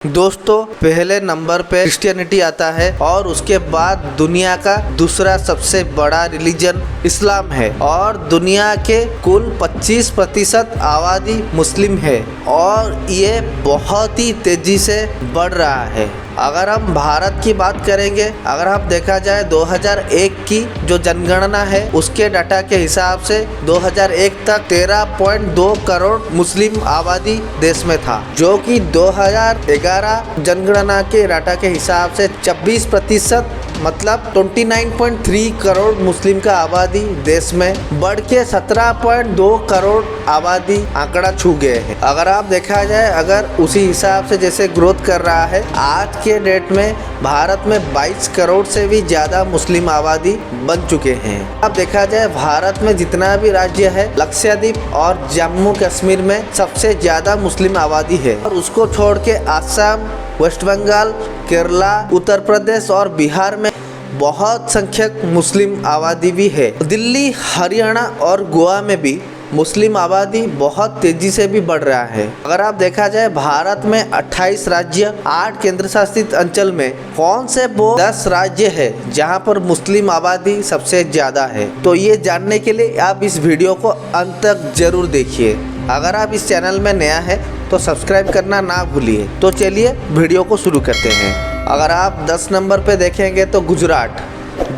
दोस्तों, पहले नंबर पे क्रिश्चियनिटी आता है और उसके बाद दुनिया का दूसरा सबसे बड़ा रिलीजन इस्लाम है और दुनिया के कुल 25% आबादी मुस्लिम है और ये बहुत ही तेजी से बढ़ रहा है। अगर हम भारत की बात करेंगे, अगर हम देखा जाए 2001 की जो जनगणना है उसके डाटा के हिसाब से 2001 तक 13.2 करोड़ मुस्लिम आबादी देश में था, जो कि 2011 जनगणना के डाटा के हिसाब से 26% मतलब 29.3 करोड़ मुस्लिम का आबादी देश में बढ़ के 17.2 करोड़ आबादी आंकड़ा छू गए हैं। अगर आप देखा जाए, अगर उसी हिसाब से जैसे ग्रोथ कर रहा है, आज के डेट में भारत में 22 करोड़ से भी ज़्यादा मुस्लिम आबादी बन चुके हैं। अब देखा जाए भारत में जितना भी राज्य है, लक्षद्वीप और जम्मू कश्मीर में सबसे ज़्यादा मुस्लिम आबादी है और उसको छोड़ के आसाम, वेस्ट बंगाल, केरला, उत्तर प्रदेश और बिहार में बहुत संख्यक मुस्लिम आबादी भी है। दिल्ली, हरियाणा और गोवा में भी मुस्लिम आबादी बहुत तेजी से भी बढ़ रहा है। अगर आप देखा जाए भारत में 28 राज्य, 8 केंद्र शासित अंचल में कौन से वो 10 राज्य है जहां पर मुस्लिम आबादी सबसे ज़्यादा है, तो ये जानने के लिए आप इस वीडियो को अंत तक जरूर देखिए। अगर आप इस चैनल में नया है तो सब्सक्राइब करना ना भूलिए। तो चलिए वीडियो को शुरू करते हैं। अगर आप 10 नंबर पे देखेंगे तो गुजरात,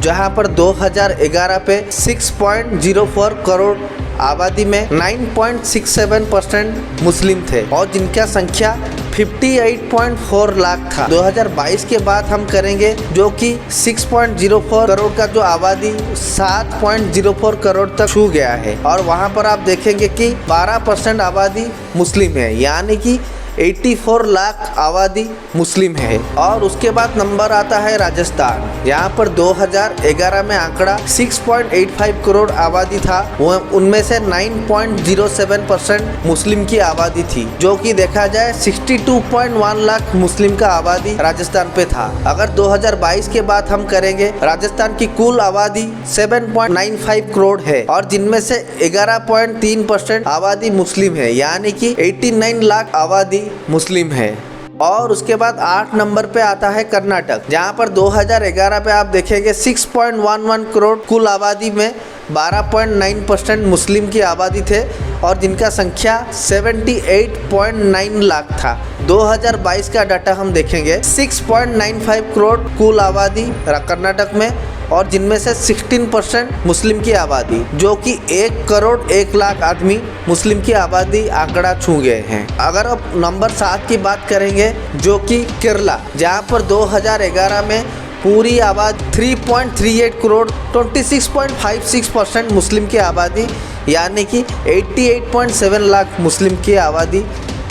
जहां पर 2011 पे 6.04 करोड़ आबादी में 9.67% मुस्लिम थे और जिनका संख्या 58.4 लाख था। 2022 के बाद हम करेंगे जो कि 6.04 करोड़ का जो आबादी 7.04 करोड़ तक छू गया है और वहां पर आप देखेंगे कि 12% आबादी मुस्लिम है, यानी कि 84 लाख आबादी मुस्लिम है। और उसके बाद नंबर आता है राजस्थान, यहाँ पर 2011 में आंकड़ा 6.85 करोड़ आबादी था, उनमें से 9.07% मुस्लिम की आबादी थी, जो कि देखा जाए 62.1 लाख मुस्लिम का आबादी राजस्थान पे था। अगर 2022 के बाद हम करेंगे, राजस्थान की कुल आबादी 7.95 करोड़ है और जिनमें से 11.3% आबादी मुस्लिम है, यानी कि 89 लाख आबादी मुस्लिम है। और उसके बाद 8 नंबर पे आता है कर्नाटक, जहां पर 2011 पे आप देखेंगे 6.11 करोड़ कुल आबादी में 12.9% मुस्लिम की आबादी थे और जिनका संख्या 78.9 लाख था। 2022 का डाटा हम देखेंगे 6.95 करोड़ कुल आबादी कर्नाटक में और जिनमें से 16% मुस्लिम की आबादी, जो कि 1 करोड़ 1 लाख आदमी मुस्लिम की आबादी आंकड़ा छू गए हैं। अगर अब नंबर 7 की बात करेंगे, जो कि केरला, जहां पर 2011 में पूरी आबादी 3.38 करोड़ 26.56% मुस्लिम की आबादी, यानी कि 88.7 लाख मुस्लिम की आबादी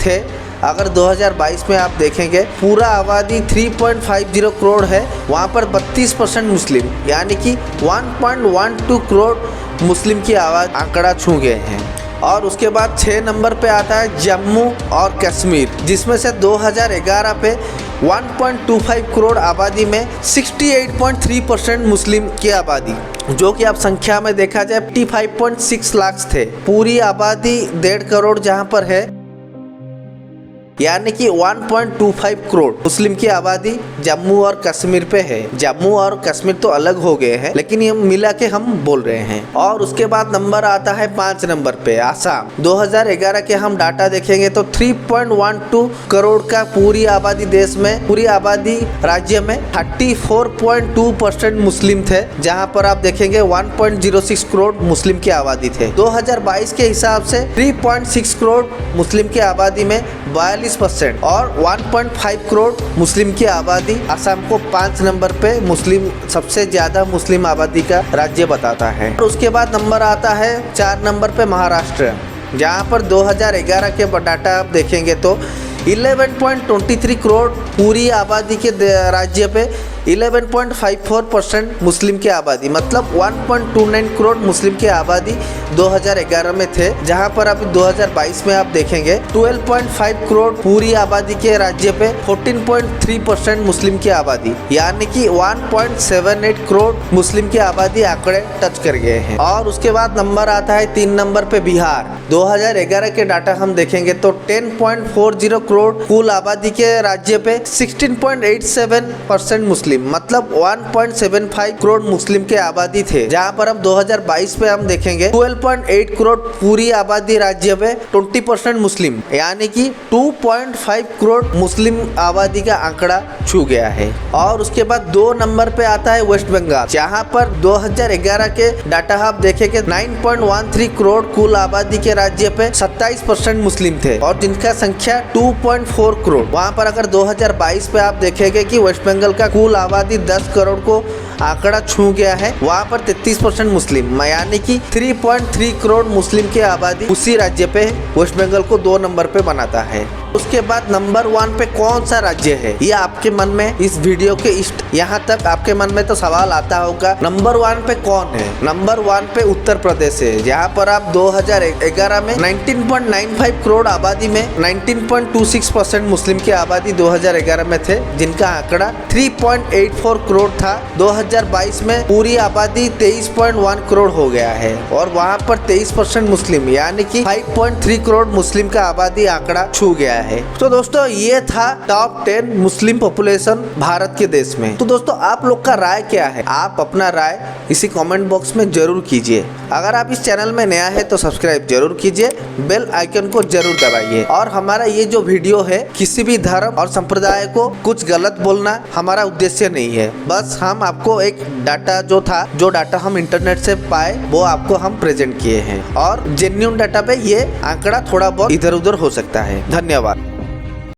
थे। अगर 2022 में आप देखेंगे पूरा आबादी 3.50 करोड़ है, वहाँ पर 32% मुस्लिम, यानी कि 1.12 करोड़ मुस्लिम की आबादी आंकड़ा छू गए हैं। और उसके बाद 6 नंबर पे आता है जम्मू और कश्मीर, जिसमें से 2011 पे 1.25 करोड़ आबादी में 68.3% मुस्लिम की आबादी, जो कि अब संख्या में देखा जाए 55.6 लाख थे। पूरी आबादी 1.5 करोड़ जहां पर है, यानी कि 1.25 करोड़ मुस्लिम की आबादी जम्मू और कश्मीर पे है। जम्मू और कश्मीर तो अलग हो गए हैं, लेकिन ये मिला के हम बोल रहे हैं। और उसके बाद नंबर आता है 5 नंबर पे आसाम। 2011 के हम डाटा देखेंगे तो 3.12 करोड़ का पूरी आबादी देश में, पूरी आबादी राज्य में 34.2% मुस्लिम थे, जहां पर आप देखेंगे 1.06 करोड़ मुस्लिम की आबादी थे। 2022 के हिसाब से 3.6 करोड़ मुस्लिम की आबादी में 42% और 1.5 करोड़ मुस्लिम की आबादी असम को 5 नंबर पे मुस्लिम सबसे ज्यादा मुस्लिम आबादी का राज्य बताता है। और उसके बाद नंबर आता है 4 नंबर पे महाराष्ट्र, जहां पर 2011 के डाटा आप देखेंगे तो 11.23 करोड़ पूरी आबादी के राज्य पे 11.54% मुस्लिम की आबादी, मतलब 1.29 करोड़ मुस्लिम की आबादी 2011 में थे, जहां पर अभी 2022 में आप देखेंगे 12.5 करोड़ पूरी आबादी के राज्य पे 14.3% मुस्लिम की आबादी, यानी कि 1.78 करोड़ मुस्लिम की आबादी आंकड़े टच कर गए हैं। और उसके बाद नंबर आता है 3 नंबर पे बिहार। 2011 के डाटा हम देखेंगे तो 10.40 करोड़ कुल आबादी के राज्य पे 16.87% मुस्लिम, मतलब 1.75 करोड़ मुस्लिम के आबादी थे, जहां पर हम 2022 पे हम देखेंगे 12.8 करोड़ पूरी आबादी राज्य पे 20% मुस्लिम, यानी कि 2.5 करोड़ मुस्लिम आबादी का आंकड़ा छू गया है। और उसके बाद 2 नंबर पे आता है वेस्ट बंगाल, जहां पर 2011 के डाटा आप देखेंगे 9.13 करोड़ कुल आबादी के राज्य पे 27% मुस्लिम थे और जिनका संख्या 2.4 करोड़। वहां पर अगर 2022 पे आप देखेंगे कि वेस्ट बंगाल का कुल आबादी 10 करोड़ को आंकड़ा छू गया है, वहां पर 33% मुस्लिम, यानी कि 3.3 करोड़ मुस्लिम की आबादी उसी राज्य पे वेस्ट बंगाल को 2 नंबर पे बनाता है। उसके बाद नंबर 1 पे कौन सा राज्य है, ये आपके मन में इस वीडियो के यहाँ तक आपके मन में तो सवाल आता होगा, नंबर 1 पे कौन है? नंबर 1 पे उत्तर प्रदेश है, जहाँ पर आप 2011 में 19.95 करोड़ आबादी में 19.26% मुस्लिम की आबादी 2011 में थे, जिनका आंकड़ा 3.84 करोड़ था। 2022 में पूरी आबादी 23.1 करोड़ हो गया है और वहाँ पर 23% मुस्लिम, यानी कि 5.3 करोड़ मुस्लिम का आबादी आंकड़ा छू गया है। तो दोस्तों ये था टॉप 10 मुस्लिम पॉपुलेशन भारत के देश में। तो दोस्तों आप लोग का राय क्या है? आप अपना राय इसी कमेंट बॉक्स में जरूर कीजिए। अगर आप इस चैनल में नया है तो सब्सक्राइब जरूर कीजिए, बेल आइकन को जरूर दबाइए। और हमारा ये जो वीडियो है, किसी भी धर्म और संप्रदाय को कुछ गलत बोलना हमारा उद्देश्य नहीं है, बस हम आपको एक डाटा जो डाटा हम इंटरनेट से पाए वो आपको हम प्रेजेंट किए हैं और जेन्युइन डाटा पे ये आंकड़ा थोड़ा बहुत इधर उधर हो सकता है। धन्यवाद।